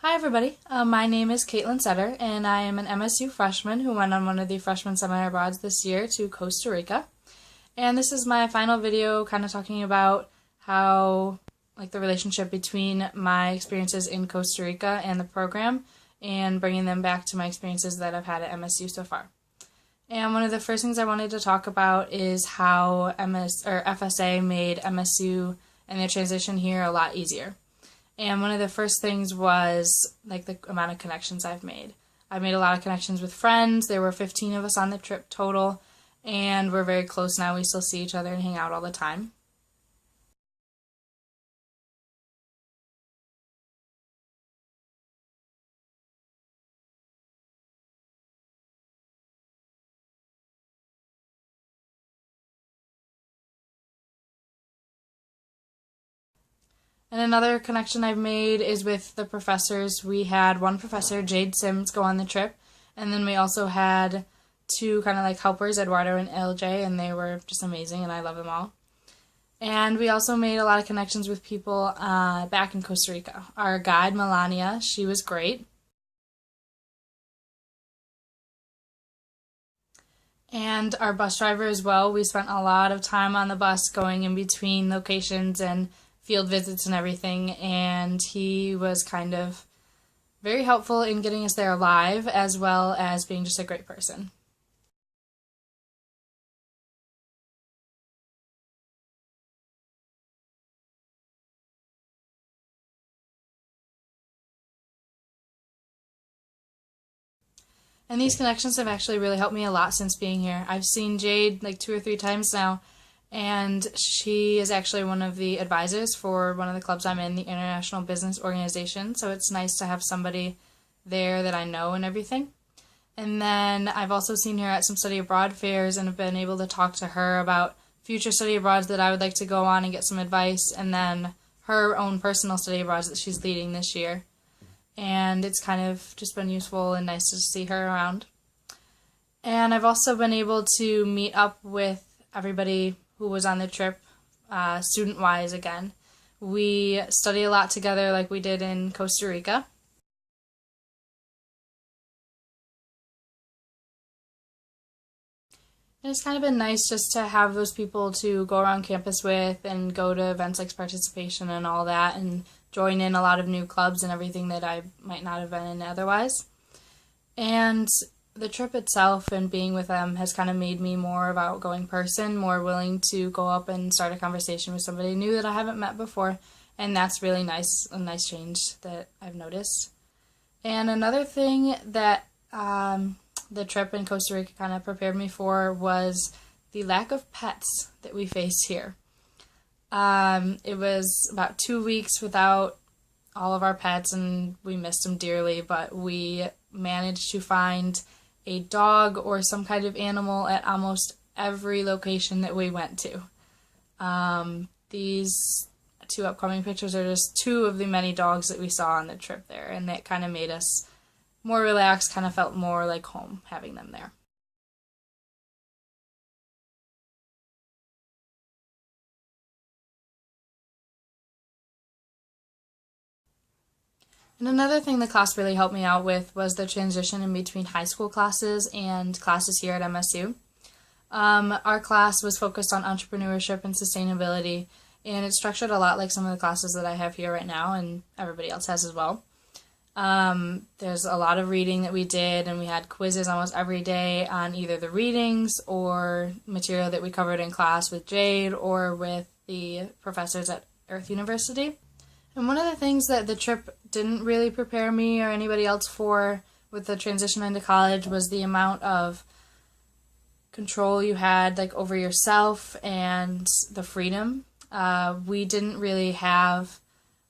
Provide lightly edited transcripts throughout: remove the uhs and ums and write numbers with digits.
Hi everybody, my name is Caitlin Setter and I am an MSU freshman who went on one of the freshman seminar abroads this year to Costa Rica. And this is my final video kind of talking about how the relationship between my experiences in Costa Rica and the program and bringing them back to my experiences that I've had at MSU so far. And one of the first things I wanted to talk about is how FSA made MSU and the transition here a lot easier. And one of the first things was the amount of connections I've made. I've made a lot of connections with friends. There were 15 of us on the trip total, and we're very close now. We still see each other and hang out all the time. And another connection I've made is with the professors. We had one professor, Jade Sims, go on the trip, and then we also had two kind of helpers, Eduardo and LJ, and they were just amazing, and I love them all. And we also made a lot of connections with people back in Costa Rica. Our guide, Melania, she was great. And our bus driver as well. We spent a lot of time on the bus going in between locations and field visits and everything, and he was kind of very helpful in getting us there alive, as well as being just a great person. And these connections have actually really helped me a lot since being here. I've seen Jade 2 or 3 times now, and she is actually one of the advisors for one of the clubs I'm in, the International Business Organization, so it's nice to have somebody there that I know and everything. And then I've also seen her at some study abroad fairs and have been able to talk to her about future study abroads that I would like to go on and get some advice, and then her own personal study abroads that she's leading this year. And it's kind of just been useful and nice to see her around. And I've also been able to meet up with everybody who was on the trip, student-wise again. We study a lot together like we did in Costa Rica. And it's kind of been nice just to have those people to go around campus with and go to events like participation and all that and join in a lot of new clubs and everything that I might not have been in otherwise. And the trip itself and being with them has kind of made me more of an outgoing person, more willing to go up and start a conversation with somebody new that I haven't met before. And that's really nice, a nice change that I've noticed. And another thing that the trip in Costa Rica kind of prepared me for was the lack of pets that we face here. It was about 2 weeks without all of our pets, and we missed them dearly, but we managed to find a dog or some kind of animal at almost every location that we went to. These two upcoming pictures are just two of the many dogs that we saw on the trip there, and that kind of made us more relaxed, kind of felt more like home having them there. And another thing the class really helped me out with was the transition in between high school classes and classes here at MSU. Our class was focused on entrepreneurship and sustainability, and it's structured a lot like some of the classes that I have here right now, and everybody else has as well. There's a lot of reading that we did, and we had quizzes almost every day on either the readings or material that we covered in class with Jade or with the professors at Earth University. And one of the things that the trip didn't really prepare me or anybody else for with the transition into college was the amount of control you had over yourself and the freedom. We didn't really have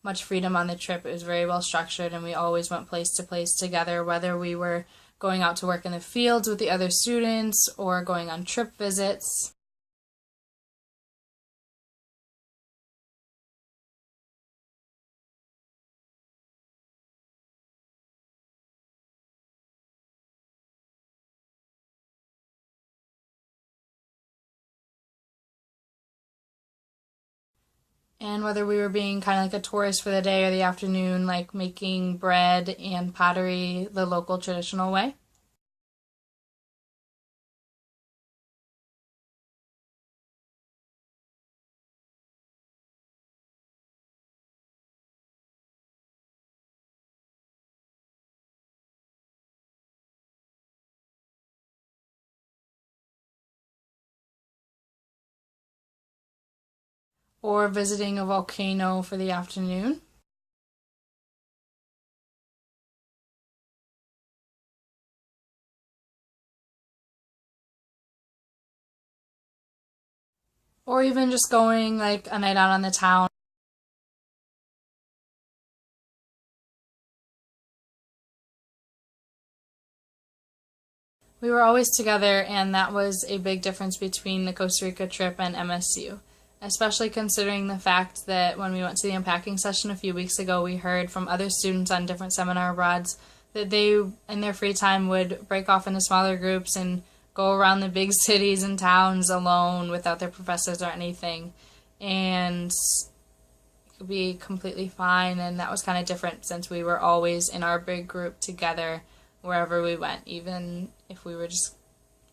much freedom on the trip. It was very well structured, and we always went place to place together, whether we were going out to work in the fields with the other students or going on trip visits. And whether we were being kind of like a tourist for the day or the afternoon, like making bread and pottery the local traditional way. Or visiting a volcano for the afternoon. Or even just going like a night out on the town. We were always together, and that was a big difference between the Costa Rica trip and MSU, especially considering the fact that when we went to the unpacking session a few weeks ago, we heard from other students on different seminar abroads that they, in their free time, would break off into smaller groups and go around the big cities and towns alone without their professors or anything, and it could be completely fine. And that was kind of different since we were always in our big group together wherever we went, even if we were just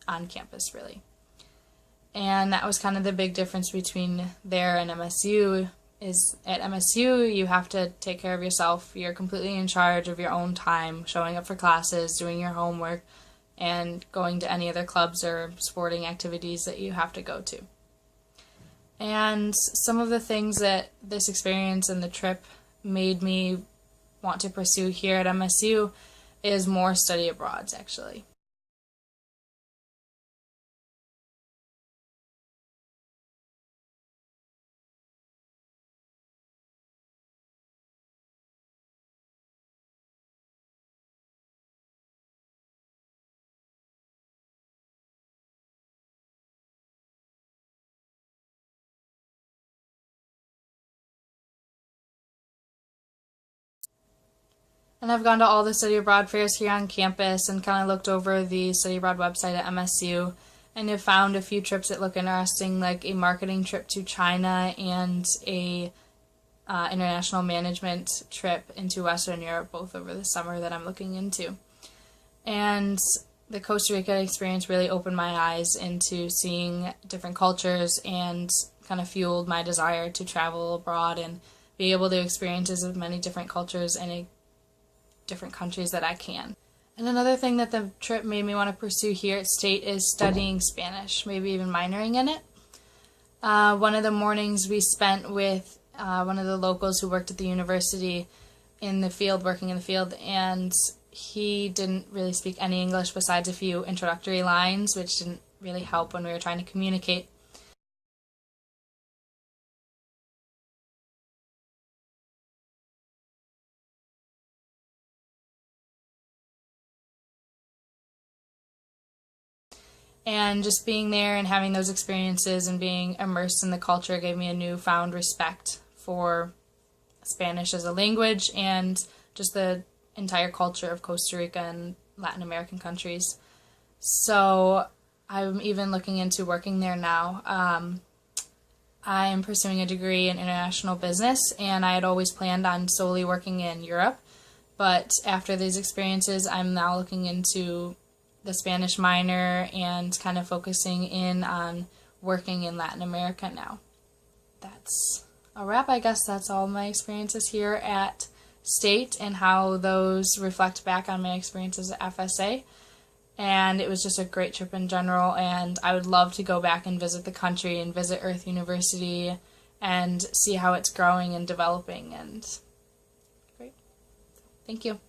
on campus, really. And that was kind of the big difference between there and MSU, is at MSU you have to take care of yourself. You're completely in charge of your own time, showing up for classes, doing your homework, and going to any other clubs or sporting activities that you have to go to. And some of the things that this experience and the trip made me want to pursue here at MSU is more study abroads, actually. And I've gone to all the study abroad fairs here on campus and kind of looked over the study abroad website at MSU, and have found a few trips that look interesting, like a marketing trip to China and a international management trip into Western Europe, both over the summer, that I'm looking into. And the Costa Rica experience really opened my eyes into seeing different cultures and kind of fueled my desire to travel abroad and be able to experience as many different cultures in different countries that I can. And another thing that the trip made me want to pursue here at State is studying Spanish, maybe even minoring in it. One of the mornings we spent with one of the locals who worked at the university in the field, working in the field, and he didn't really speak any English besides a few introductory lines, which didn't really help when we were trying to communicate. And just being there and having those experiences and being immersed in the culture gave me a newfound respect for Spanish as a language and just the entire culture of Costa Rica and Latin American countries. So I'm even looking into working there now. I am pursuing a degree in international business, and I had always planned on solely working in Europe. But after these experiences, I'm now looking into the Spanish minor and kind of focusing in on working in Latin America now. That's a wrap. I guess that's all my experiences here at State and how those reflect back on my experiences at FSA. And it was just a great trip in general, and I would love to go back and visit the country and visit Earth University and see how it's growing and developing. And great. Thank you.